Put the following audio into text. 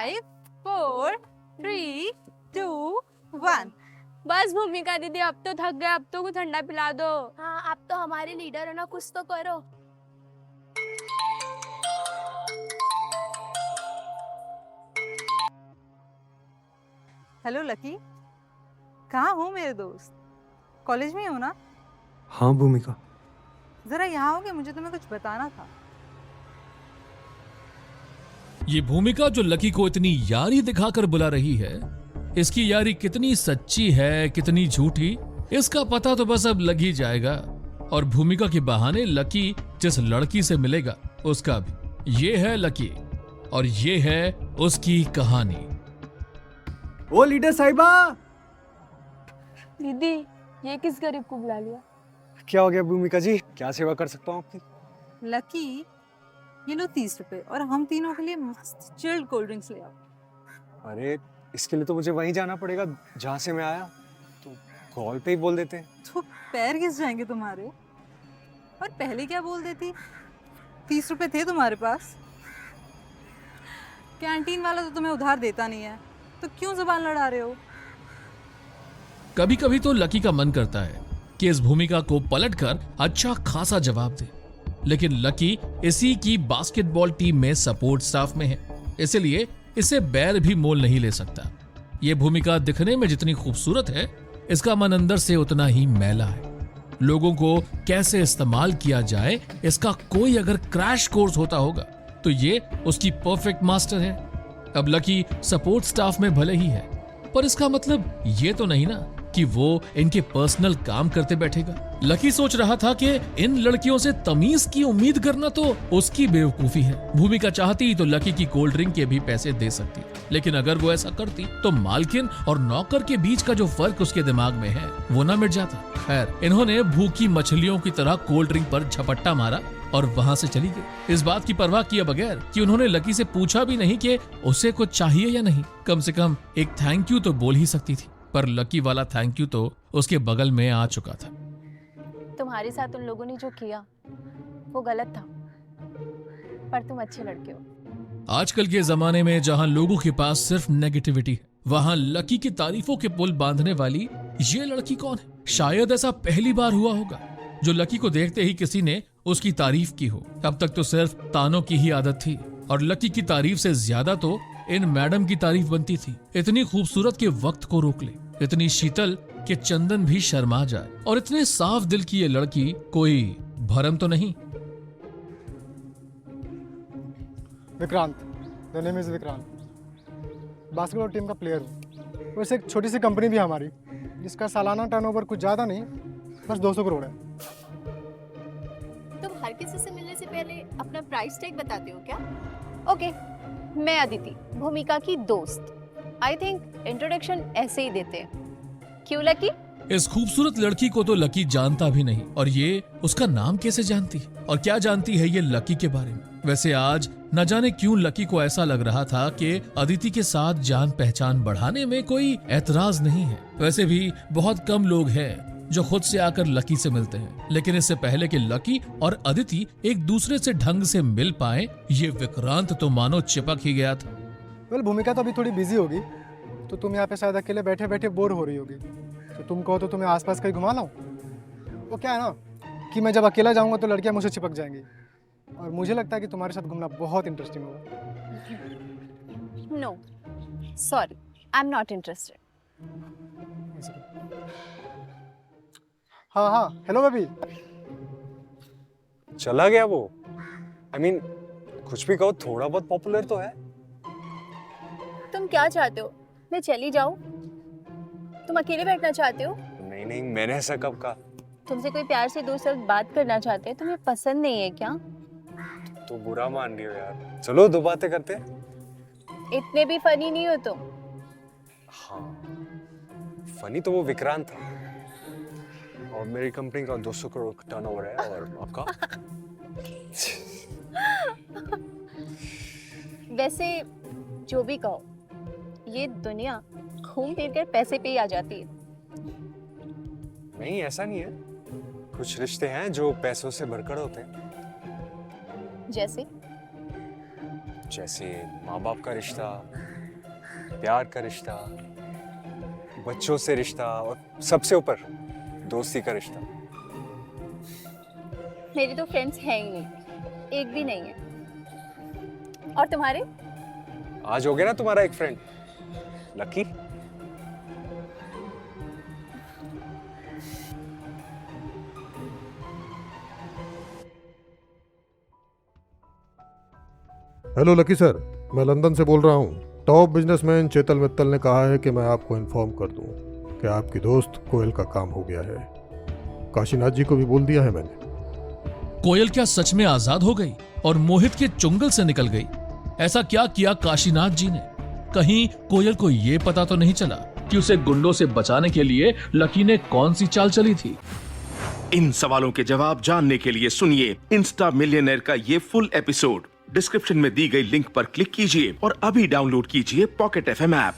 5, 4, 3, 2, 1। बस भूमिका दीदी, अब तो थक गए, अब तो कुछ ठंडा पिला दो। हाँ, आप तो हमारे लीडर हो ना, कुछ तो करो। हेलो लकी, कहाँ हो मेरे दोस्त? कॉलेज में हो ना? हाँ भूमिका। जरा यहाँ आओगे, मुझे तुम्हें कुछ बताना था। ये भूमिका जो लकी को इतनी यारी दिखाकर बुला रही है, इसकी यारी कितनी सच्ची है कितनी झूठी, इसका पता तो बस अब लग ही जाएगा। और भूमिका के बहाने लकी जिस लड़की से मिलेगा उसका भी। ये है लकी और ये है उसकी कहानी। ओ लीडर साहिबा, दीदी, ये किस गरीब को बुला लिया? क्या हो गया भूमिका जी? क्या सेवा कर सकता हूँ आपकी? लकी, ये लो 30 रुपए और हम तीनों के लिए मस्त चिल्ड कोल्ड ड्रिंक्स ले आओ। अरे इसके लिए तो मुझे वहीं जाना पड़ेगा जहाँ से मैं आया, तो कॉल पे ही बोल देते हैं। तो पैर घिस जाएंगे तुम्हारे। और पहले क्या बोल देती? 30 रुपए थे तुम्हारे पास। कैंटीन वाला तो तुम्हें उधार देता नहीं है, तो क्यों जुबान लड़ा रहे हो? कभी कभी तो लकी का मन करता है कि इस भूमिका को पलटकर अच्छा खासा जवाब दे, लेकिन लकी इसी की बास्केटबॉल टीम में सपोर्ट स्टाफ में है, इसलिए इसे बैर भी मोल नहीं ले सकता। ये भूमिका दिखने में जितनी खूबसूरत है, इसका मन अंदर से उतना ही मैला है। लोगों को कैसे इस्तेमाल किया जाए, इसका कोई अगर क्रैश कोर्स होता होगा तो ये उसकी परफेक्ट मास्टर है। अब लकी सपोर्ट स्टाफ में भले ही है, पर इसका मतलब ये तो नहीं ना कि वो इनके पर्सनल काम करते बैठेगा। लकी सोच रहा था कि इन लड़कियों से तमीज की उम्मीद करना तो उसकी बेवकूफी है। भूमिका चाहती तो लकी की कोल्ड ड्रिंक के भी पैसे दे सकती, लेकिन अगर वो ऐसा करती तो मालकिन और नौकर के बीच का जो फर्क उसके दिमाग में है वो ना मिट जाता। खैर, इन्होंने भूखी मछलियों की तरह कोल्ड ड्रिंक पर झपट्टा मारा और वहां से चली गई, इस बात की परवाह किए बगैर कि उन्होंने लकी से पूछा भी नहीं कि उसे कुछ चाहिए या नहीं। कम से कम एक थैंक यू तो बोल ही सकती थी, पर लकी वाला थैंक यू तो उसके बगल में आ चुका था। तुम्हारे साथ उन लोगों ने जो किया वो गलत था, पर तुम अच्छे लड़के हो। आजकल के जमाने में जहां लोगों के पास सिर्फ नेगेटिविटी है, वहां लकी की तारीफों के पुल बांधने वाली ये लड़की कौन है? शायद ऐसा पहली बार हुआ होगा जो लकी को देखते ही किसी ने उसकी तारीफ की हो। अब तक तो सिर्फ तानों की ही आदत थी और लकी की तारीफ से ज्यादा तो इन मैडम की तारीफ बनती थी। इतनी खूबसूरत के वक्त को रोक ले, इतनी शीतल कि चंदन भी शर्मा जाए, और इतने साफ दिल की ये लड़की कोई भरम तो नहीं। Vikrant, the name is Vikrant, basketball team का प्लेयर हूँ। वैसे एक छोटी सी कंपनी भी है हमारी, जिसका सालाना टर्नओवर कुछ ज़्यादा नहीं, बस 200 करोड़ है। तुम हर किसी से मिलने से पहले अपना प्राइस टैग बताते हो क्या? ओके, मैं अदिति, भूमिका की दोस्त। आई थिंक इंट्रोडक्शन ऐसे ही देते हैं, क्यों लकी? इस खूबसूरत लड़की को तो लकी जानता भी नहीं, और ये उसका नाम कैसे जानती है और क्या जानती है ये लकी के बारे में। वैसे आज न जाने क्यों लकी को ऐसा लग रहा था कि अदिति के साथ जान पहचान बढ़ाने में कोई ऐतराज नहीं है। वैसे भी बहुत कम लोग हैं जो खुद से आकर लकी से मिलते हैं, लेकिन इससे पहले कि लकी और अदिति एक दूसरे से ढंग से मिल पाए, ये विक्रांत तो मानो चिपक ही गया था। वेल, भूमिका तो अभी थोड़ी बिजी होगी, तो तुम यहाँ पे शायद अकेले बैठे बैठे बोर हो रही होगी, तो तुम कहो तो तुम्हें आसपास कहीं घुमा लाऊं। वो क्या है ना कि मैं जब अकेला जाऊंगा तो लड़कियां मुझसे चिपक जाएंगी, और मुझे लगता है कि तुम्हारे साथ घूमना बहुत इंटरेस्टिंग होगा। No sorry, I am not interested. हाँ हाँ, हेलो बेबी। चला गया वो? I mean, कुछ भी कहो, थोड़ा बहुत पॉपुलर तो है। तुम क्या चाहते हो, मैं चली जाऊं? तुम अकेले बैठना चाहते हो? नहीं नहीं, मैंने ऐसा कब कहा? तुमसे कोई प्यार से दो शब्द बात करना चाहते हैं, तुम्हें पसंद नहीं है क्या? तो बुरा मान रही हो यार। चलो दो बातें करते हैं। इतने भी फनी नहीं हो तुम। हाँ, फनी तो वो विक्रांत था, और मेरी कंपनी का 200 करोड़ टर्नओवर है, और आपका? वैसे जो भी कहो, ये दुनिया घूम फिर कर पैसे पे ही आ जाती है। नहीं, ऐसा नहीं है। कुछ रिश्ते हैं जो पैसों से बढ़कर होते हैं। जैसे जैसे माँ बाप का रिश्ता, प्यार का रिश्ता, बच्चों से रिश्ता और सबसे ऊपर दोस्ती का रिश्ता। मेरी तो फ्रेंड्स हैं ही नहीं, एक भी नहीं है। और तुम्हारे? आज हो गया ना तुम्हारा एक friend lucky. Hello lucky sir, मैं लंदन से बोल रहा हूँ। टॉप बिजनेसमैन चेतल मित्तल ने कहा है कि मैं आपको इन्फॉर्म कर दूँ कि आपकी दोस्त कोयल का काम हो गया है। काशीनाथ जी को भी बोल दिया है मैंने। कोयल क्या सच में आजाद हो गई और मोहित के चुंगल से निकल गई? ऐसा क्या किया काशीनाथ जी ने? कहीं कोयल को ये पता तो नहीं चला कि उसे गुंडों से बचाने के लिए लकी ने कौन सी चाल चली थी? इन सवालों के जवाब जानने के लिए सुनिए इंस्टा मिलियनेयर का ये फुल एपिसोड। डिस्क्रिप्शन में दी गई लिंक पर क्लिक कीजिए और अभी डाउनलोड कीजिए पॉकेट FM ऐप।